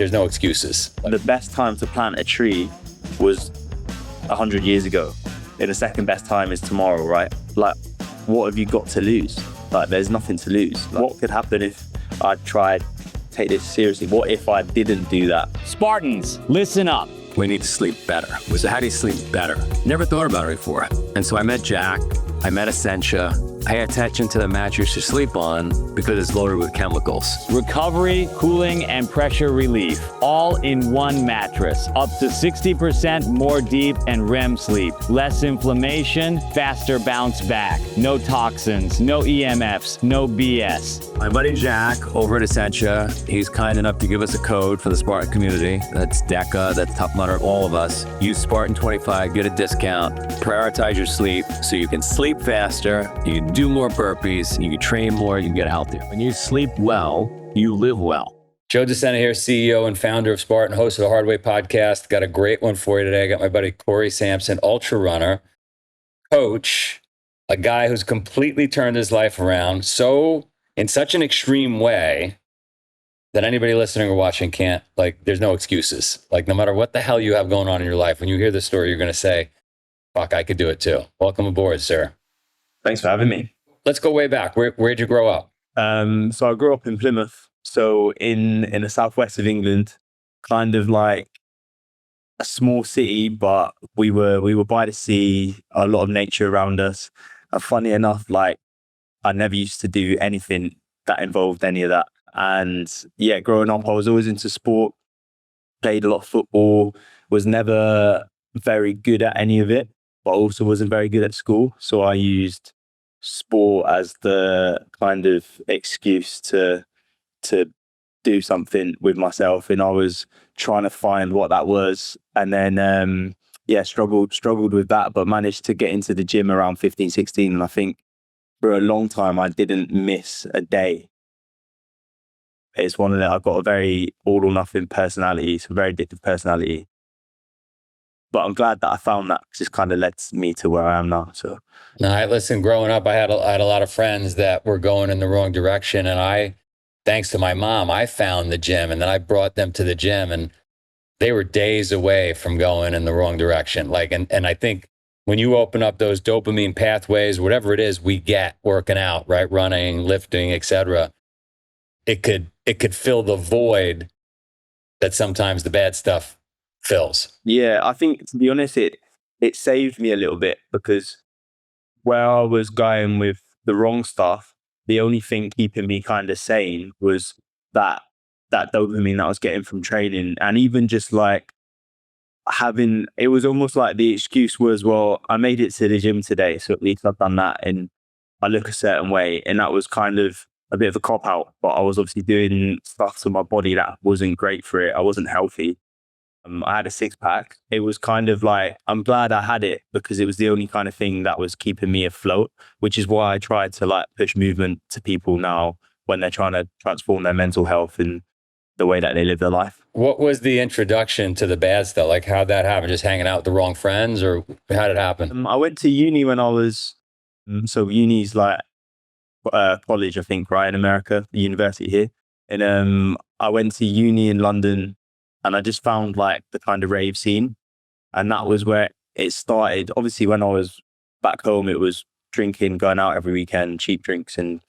there's no excuses. The best time to plant a tree was 100 years ago. And the second best time is tomorrow, right? Like, what have you got to lose? Like, there's nothing to lose. Like, what could happen if I tried to take this seriously? What if I didn't do that? Spartans, listen up. We need to sleep better. So how do you sleep better? Never thought about it before. And so I met Jack, I met Essentia. Pay attention to the mattress you sleep on because it's loaded with chemicals. Recovery, cooling, and pressure relief, all in one mattress. Up to 60% more deep and REM sleep. Less inflammation, faster bounce back. No toxins, no EMFs, no BS. My buddy Jack over at Essentia, he's kind enough to give us a code for the Spartan community. That's DECA, that's Tough Mudder, all of us. Use Spartan25, get a discount. Prioritize your sleep so you can sleep faster, you can do more burpees, you can train more, you can get healthier. When you sleep well, you live well. Joe De Sena here, CEO and founder of Spartan, host of the Hard Way podcast. Got a great one for you today. I got my buddy Kori Sampson, ultra runner, coach, a guy who's completely turned his life around in such an extreme way that anybody listening or watching can't, there's no excuses. Like, no matter what the hell you have going on in your life, when you hear this story, you're going to say, fuck, I could do it too. Welcome aboard, sir. Thanks for having me. Let's go way back. Where'd you grow up? So I grew up in Plymouth. So in the southwest of England, kind of like a small city, but we were by the sea, a lot of nature around us. And funny enough, I never used to do anything that involved any of that. And yeah, growing up, I was always into sport, played a lot of football, was never very good at any of it, but also wasn't very good at school. So I used sport as the kind of excuse to do something with myself. And I was trying to find what that was. And then, struggled with that, but managed to get into the gym around 15, 16. And I think for a long time, I didn't miss a day. It's one of the, I've got a very all or nothing personality. It's a very addictive personality. But I'm glad that I found that because it's kind of led me to where I am now. So, no, listen, growing up, I had a lot of friends that were going in the wrong direction. And thanks to my mom, I found the gym and then I brought them to the gym and they were days away from going in the wrong direction. And I think when you open up those dopamine pathways, whatever it is we get working out, right? Running, lifting, etc., it could fill the void that sometimes the bad stuff fills. Yeah, I think, to be honest, it saved me a little bit because where I was going with the wrong stuff, the only thing keeping me kind of sane was that dopamine that I was getting from training. And even just it was almost like the excuse was, well, I made it to the gym today, so at least I've done that and I look a certain way. And that was kind of a bit of a cop out, but I was obviously doing stuff to my body that wasn't great for it. I wasn't healthy. I had a 6-pack. It was kind of I'm glad I had it because it was the only kind of thing that was keeping me afloat, which is why I try to push movement to people now when they're trying to transform their mental health and the way that they live their life. What was the introduction to the bad stuff? How'd that happen? Just hanging out with the wrong friends, or how did it happen? I went to uni when I was, so uni's college, I think, right, in America, the university here. And I went to uni in London and I just found the kind of rave scene. And that was where it started. Obviously, when I was back home, it was drinking, going out every weekend, cheap drinks and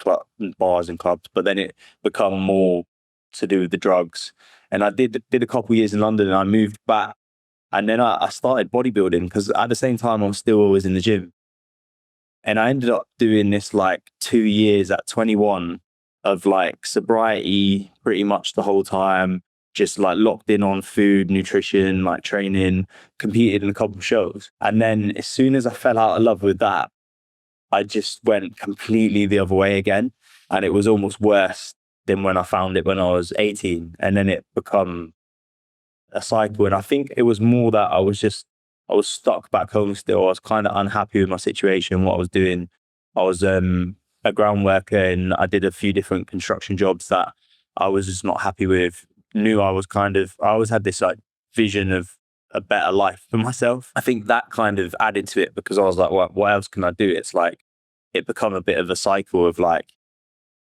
bars and clubs. But then it became more to do with the drugs. And I did a couple of years in London and I moved back. And then I started bodybuilding because at the same time, I was still always in the gym. And I ended up doing this 2 years at 21 of sobriety pretty much the whole time, just locked in on food, nutrition, training, competed in a couple of shows. And then as soon as I fell out of love with that, I just went completely the other way again. And it was almost worse than when I found it when I was 18. And then it become a cycle. And I think it was more that I was stuck back home still. I was kind of unhappy with my situation, what I was doing. I was a ground worker and I did a few different construction jobs that I was just not happy with. I always had this vision of a better life for myself. I think that kind of added to it because I was like, what else can I do? It's it become a bit of a cycle of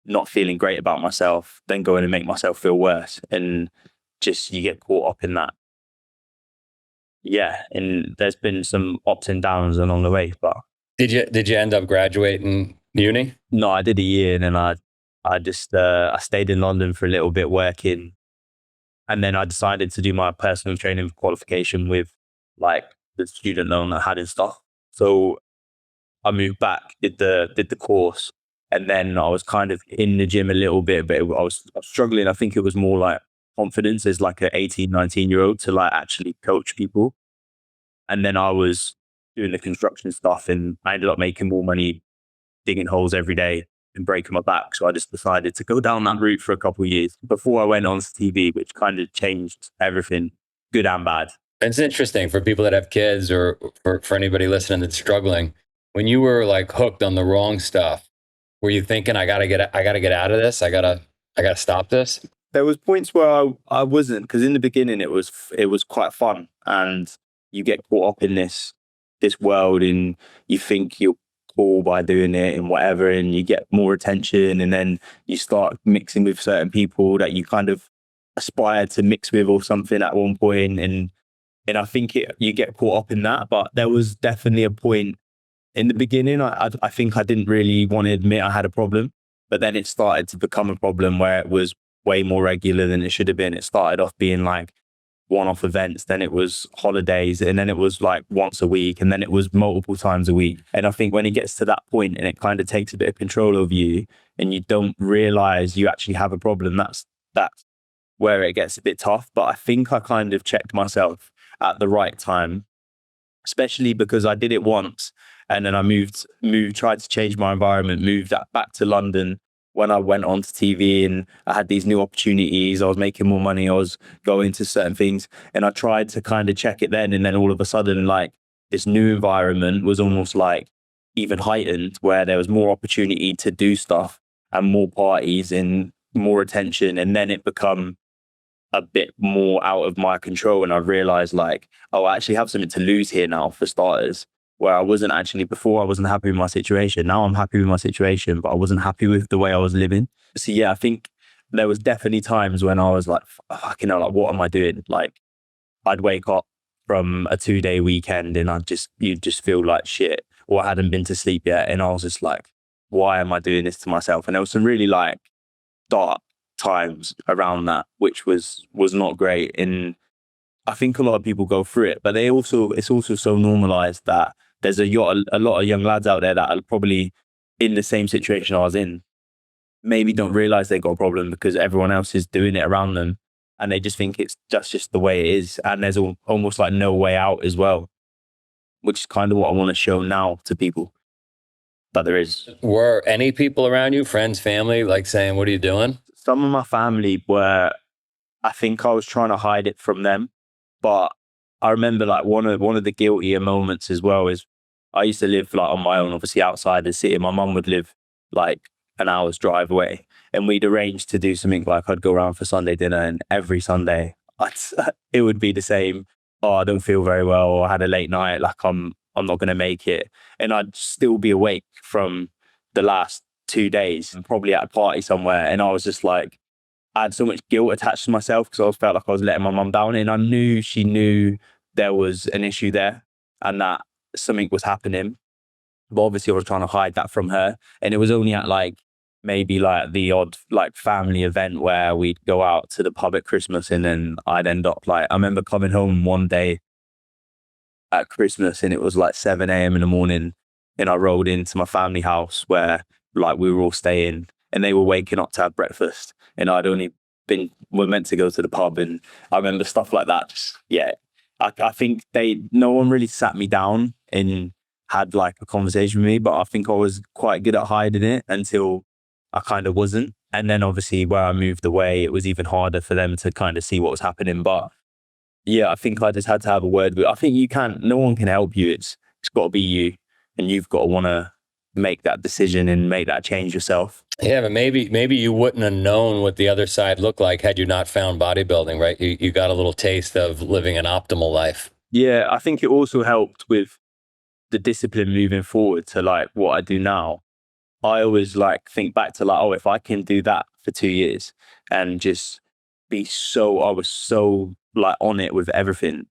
not feeling great about myself, then going and make myself feel worse. And just you get caught up in that. Yeah, and there's been some ups and downs along the way, but Did you end up graduating uni? no, I did a year, and then I stayed in London for a little bit working, and then I decided to do my personal training qualification with like the student loan I had and stuff. So I moved back, did the course, and then I was kind of in the gym a little bit, but I was struggling. I think it was more like confidence as like an 18, 19-year-old to like actually coach people. And then I was doing the construction stuff, and I ended up making more money digging holes every day and breaking my back. So I just decided to go down that route for a couple of years before I went on to TV, which kind of changed everything, good and bad. It's interesting for people that have kids, or for anybody listening that's struggling. When you were like hooked on the wrong stuff, were you thinking, I gotta get out of this? I gotta stop this? There was points where I wasn't, because in the beginning it was quite fun, and you get caught up in this world, and you think you're cool by doing it and whatever, and you get more attention, and then you start mixing with certain people that you kind of aspire to mix with or something at one point, and I think you get caught up in that. But there was definitely a point in the beginning. I think I didn't really want to admit I had a problem, but then it started to become a problem where it was way more regular than it should have been. It started off being like one-off events, then it was holidays, and then it was like once a week, and then it was multiple times a week. And I think when it gets to that point and it kind of takes a bit of control of you and you don't realize you actually have a problem, that's where it gets a bit tough. But I think I kind of checked myself at the right time, especially because I did it once, and then I moved, tried to change my environment, moved back to London when I went on to TV, and I had these new opportunities. I was making more money. I was going to certain things, and I tried to kind of check it then. And then all of a sudden, like this new environment was almost like even heightened, where there was more opportunity to do stuff and more parties and more attention. And then it become a bit more out of my control. And I realized like, oh, I actually have something to lose here now, for starters, where I wasn't actually before. I wasn't happy with my situation. Now I'm happy with my situation, but I wasn't happy with the way I was living. So yeah, I think there was definitely times when I was like, fucking hell, like, what am I doing? Like I'd wake up from a 2-day weekend and you'd just feel like shit, or I hadn't been to sleep yet. And I was just like, why am I doing this to myself? And there was some really like dark times around that, which was not great. And I think a lot of people go through it, but it's also so normalized that there's a lot of young lads out there that are probably in the same situation I was in, maybe don't realize they got a problem because everyone else is doing it around them, and they just think it's just the way it is. And there's almost like no way out as well, which is kind of what I want to show now to people, that there is. Were any people around you, friends, family, like saying, what are you doing? Some of my family were, I think I was trying to hide it from them. But I remember like one of the guiltier moments as well is I used to live like on my own, obviously outside the city. My mum would live like an hour's drive away, and we'd arranged to do something like I'd go around for Sunday dinner, and every Sunday it would be the same. Oh, I don't feel very well, or I had a late night, like I'm not going to make it. And I'd still be awake from the last 2 days, probably at a party somewhere. And I was just like, I had so much guilt attached to myself because I felt like I was letting my mum down. And I knew she knew there was an issue there and that something was happening. But obviously I was trying to hide that from her. And it was only at like maybe like the odd like family event where we'd go out to the pub at Christmas, and then I'd end up like, I remember coming home one day at Christmas and it was like 7 a.m. in the morning, and I rolled into my family house where like we were all staying, and they were waking up to have breakfast, and we're meant to go to the pub. And I remember stuff like that. Yeah. I think no one really sat me down and had like a conversation with me, but I think I was quite good at hiding it until I kind of wasn't. And then obviously where I moved away, it was even harder for them to kind of see what was happening. But yeah, I think I just had to have a word with it. I think no one can help you. It's got to be you, and you've got to want to make that decision and make that change yourself. Yeah, but maybe you wouldn't have known what the other side looked like had you not found bodybuilding, right? You got a little taste of living an optimal life. Yeah, I think it also helped with the discipline moving forward to like what I do now. I always like think back to like, oh, if I can do that for 2 years and just I was so like on it with everything.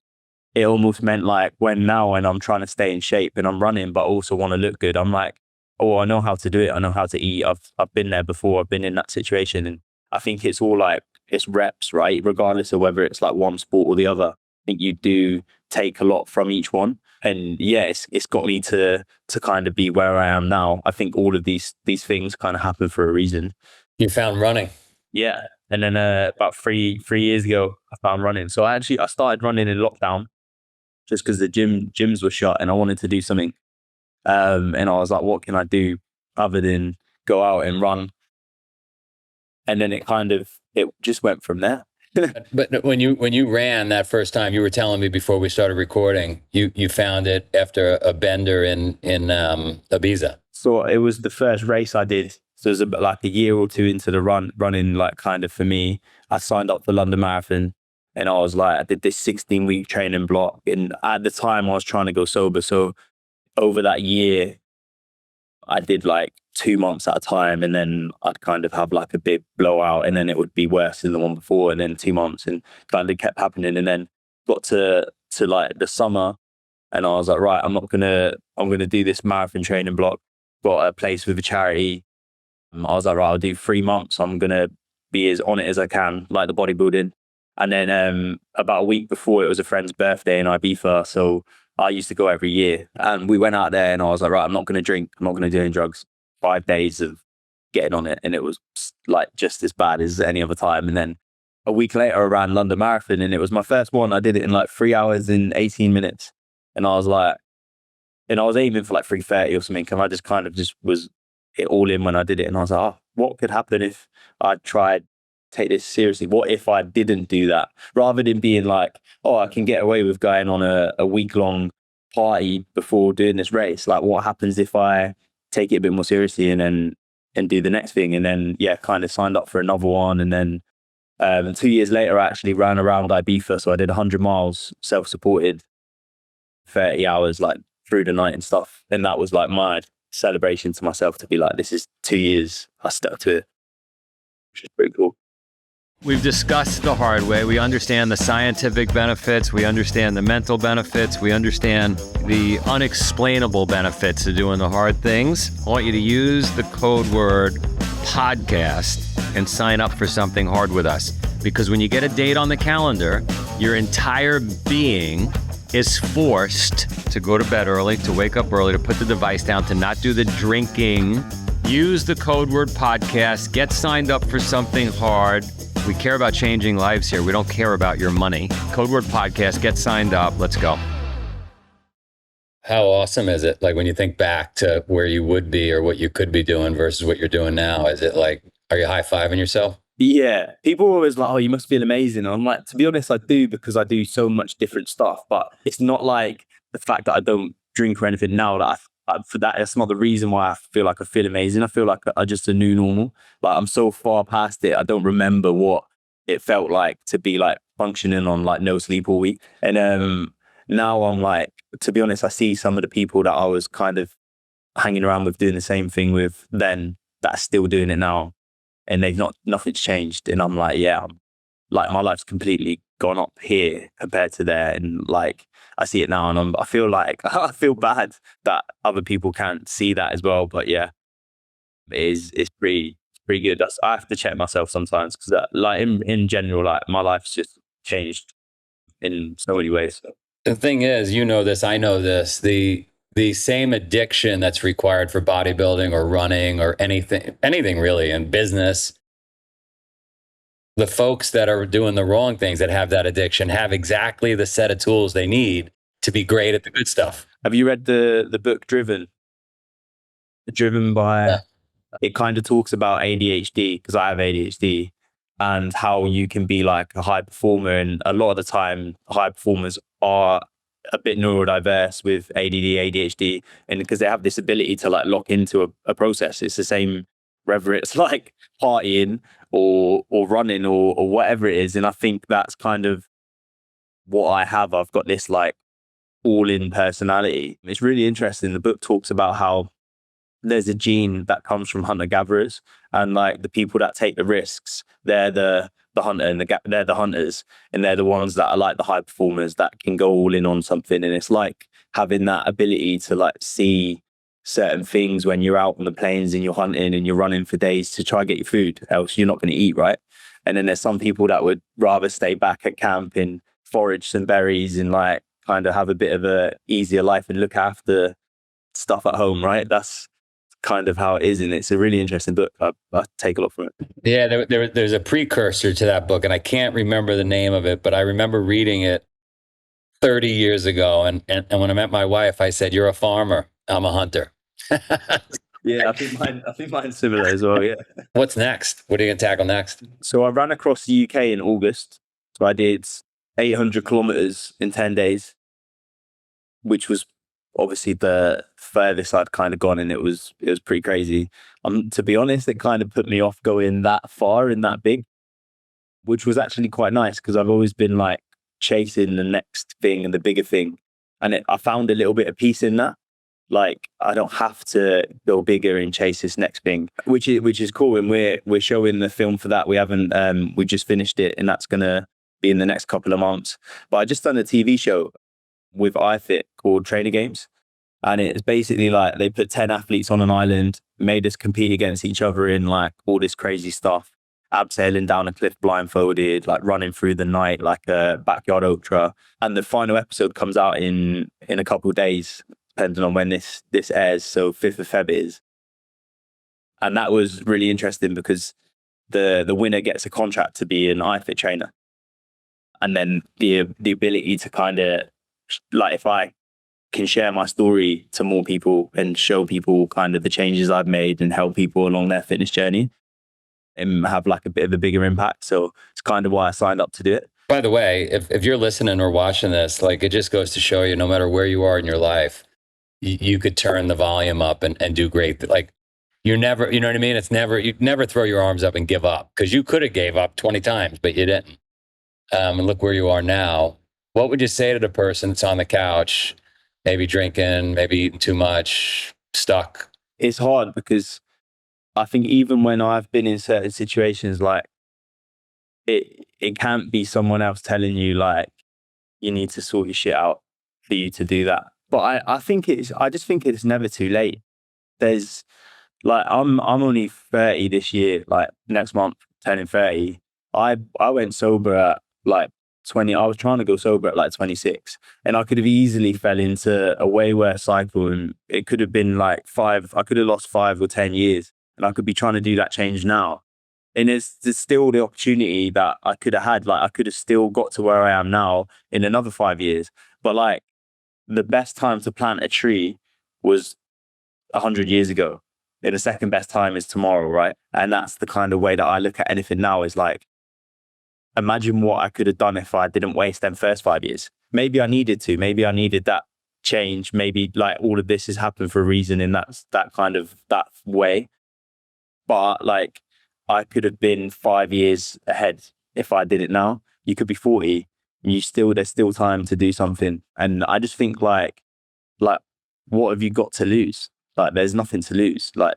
It almost meant like when I'm trying to stay in shape and I'm running, but also want to look good, I'm like, oh, I know how to do it. I know how to eat. I've been there before. I've been in that situation. And I think it's all like, it's reps, right? Regardless of whether it's like one sport or the other. I think you do take a lot from each one. And yeah, it's got me to kind of be where I am now. I think all of these things kind of happen for a reason. You found running. Yeah. And then about three years ago, I found running. So I started running in lockdown just because the gyms were shut and I wanted to do something. And I was like, what can I do other than go out and run? And then it just went from there. But when you ran that first time, you were telling me before we started recording, you found it after a bender in Ibiza. So it was the first race I did. So it was about like a year or two into the running, like kind of for me, I signed up for London Marathon and I was like, I did this 16-week training block. And at the time I was trying to go sober. So over that year, I did like 2 months at a time and then I'd kind of have like a big blowout and then it would be worse than the one before and then 2 months and kind of kept happening. And then got to like the summer and I was like, right, I'm going to do this marathon training block. Got a place with a charity. I was like, right, I'll do 3 months. I'm going to be as on it as I can, like the bodybuilding. And then about a week before, it was a friend's birthday in Ibiza. So I used to go every year. And we went out there and I was like, right, I'm not going to drink. I'm not going to do any drugs. 5 days of getting on it. And it was like just as bad as any other time. And then a week later, I ran London Marathon and it was my first one. I did it in like 3 hours and 18 minutes. And I was like, and I was aiming for like 3:30 or something. And I just kind of just was it all in when I did it. And I was like, oh, what could happen if I tried take this seriously? What if I didn't do that? Rather than being like, oh, I can get away with going on a week-long party before doing this race. Like, what happens if I take it a bit more seriously and do the next thing? And then, yeah, kind of signed up for another one. And then 2 years later, I actually ran around Ibiza. So I did 100 miles, self-supported, 30 hours, like through the night and stuff. And that was like my celebration to myself to be like, this is 2 years. I stuck to it, which is pretty cool. We've discussed the hard way. We understand the scientific benefits. We understand the mental benefits. We understand the unexplainable benefits of doing the hard things. I want you to use the code word podcast and sign up for something hard with us. Because when you get a date on the calendar, your entire being is forced to go to bed early, to wake up early, to put the device down, to not do the drinking. Use the code word podcast. Get signed up for something hard. We care about changing lives here. We don't care about your money. Code word podcast. Get signed up. Let's go. How awesome is it? Like when you think back to where you would be or what you could be doing versus what you're doing now, is it like, are you high-fiving yourself? Yeah. People are always like, oh, you must feel amazing. And I'm like, to be honest, I do, because I do so much different stuff. But it's not like the fact that I don't drink or anything now that that's not the reason why I feel like I feel amazing. I feel like I just a new normal. Like I'm so far past it. I don't remember what it felt like to be like functioning on like no sleep all week. And now I'm like, to be honest, I see some of the people that I was kind of hanging around with doing the same thing with then that are still doing it now. And nothing's changed. And I'm like, yeah, like my life's completely gone up here compared to there. And like, I see it now and I feel bad that other people can't see that as well. But yeah, it's pretty good. I have to check myself sometimes because like in general, like my life's just changed in so many ways. The thing is, you know this, I know this, the same addiction that's required for bodybuilding or running or anything really in business, the folks that are doing the wrong things that have that addiction have exactly the set of tools they need to be great at the good stuff. Have you read the book Driven? Driven by, yeah. It kind of talks about ADHD because I have ADHD and how you can be like a high performer. And a lot of the time, high performers are a bit neurodiverse with ADD, ADHD, and because they have this ability to like lock into a process. It's the same whether it's like partying or running or whatever it is. And I think that's kind of what I have. I've got this like all-in personality. It's really interesting. The book talks about how there's a gene that comes from hunter-gatherers, and like the people that take the risks, they're the the hunter and they're the hunters, and they're the ones that are like the high performers that can go all in on something. And it's like having that ability to like see certain things when you're out on the plains and you're hunting and you're running for days to try and get your food, else you're not going to eat, right? And then there's some people that would rather stay back at camp and forage some berries and like kind of have a bit of a easier life and look after stuff at home, right? That's kind of how it is, and it's a really interesting book. I take a lot from it. Yeah, there's a precursor to that book, and I can't remember the name of it, but I remember reading it 30 years ago. And when I met my wife, I said, "You're a farmer. I'm a hunter." Yeah, I think mine's similar as well. Yeah. What's next? What are you gonna tackle next? So I ran across the UK in August. So I did 800 kilometers in 10 days, which was obviously the furthest I'd kind of gone, and it was pretty crazy. To be honest, it kind of put me off going that far and that big, which was actually quite nice because I've always been like chasing the next thing and the bigger thing, and I found a little bit of peace in that. Like I don't have to go bigger and chase this next thing, which is cool. And we're showing the film for that. We just finished it, and that's gonna be in the next couple of months. But I just done a TV show with iFit called Trainer Games, and it's basically like they put 10 athletes on an island, made us compete against each other in like all this crazy stuff, abseiling down a cliff blindfolded, like running through the night like a backyard ultra. And the final episode comes out in a couple of days, depending on when this airs. So 5th of Feb is. And that was really interesting because the winner gets a contract to be an iFit trainer. And then the ability to kind of, like, if I can share my story to more people and show people kind of the changes I've made and help people along their fitness journey and have like a bit of a bigger impact. So it's kind of why I signed up to do it. By the way, if you're listening or watching this, like it just goes to show you, no matter where you are in your life, you could turn the volume up and do great. Like you're never, you know what I mean? You never throw your arms up and give up, because you could have gave up 20 times, but you didn't. And look where you are now. What would you say to the person that's on the couch, maybe drinking, maybe eating too much, stuck? It's hard because I think even when I've been in certain situations, like it can't be someone else telling you like you need to sort your shit out for you to do that. But I just think it's never too late. There's like I'm only 30 this year, like next month turning 30. I went sober at like 20. I was trying to go sober at like 26, and I could have easily fell into a way worse cycle, and it could have been like I could have lost 5 or 10 years, and I could be trying to do that change now. And there's still the opportunity that I could have had. Like I could have still got to where I am now in another 5 years. But like the best time to plant a tree was 100 years ago, and the second best time is tomorrow, right? And that's the kind of way that I look at anything now, is like, imagine what I could have done if I didn't waste them first 5 years. Maybe I needed to. Maybe I needed that change. Maybe like all of this has happened for a reason in that kind of that way. But like I could have been 5 years ahead if I did it now. You could be 40. And there's still time to do something. And I just think like what have you got to lose? Like there's nothing to lose. Like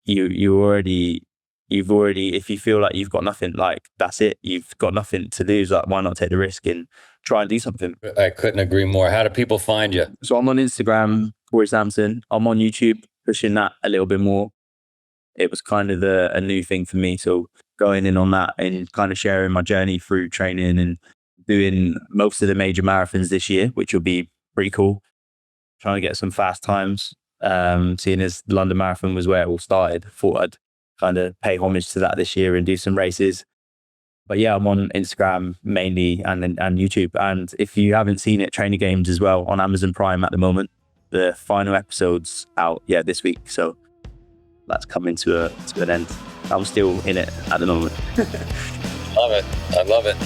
you've already, if you feel like you've got nothing, like that's it. You've got nothing to lose. Like why not take the risk and try and do something? I couldn't agree more. How do people find you? So I'm on Instagram, Kori Sampson. I'm on YouTube, pushing that a little bit more. It was kind of a new thing for me. So going in on that and kind of sharing my journey through training and doing most of the major marathons this year, which will be pretty cool. Trying to get some fast times. Seeing as the London Marathon was where it all started, thought I'd kind of pay homage to that this year and do some races. But yeah, I'm on Instagram mainly and YouTube. And if you haven't seen it, Trainer Games as well on Amazon Prime at the moment. The final episode's out this week. So that's coming to an end. I'm still in it at the moment. Love it. I love it.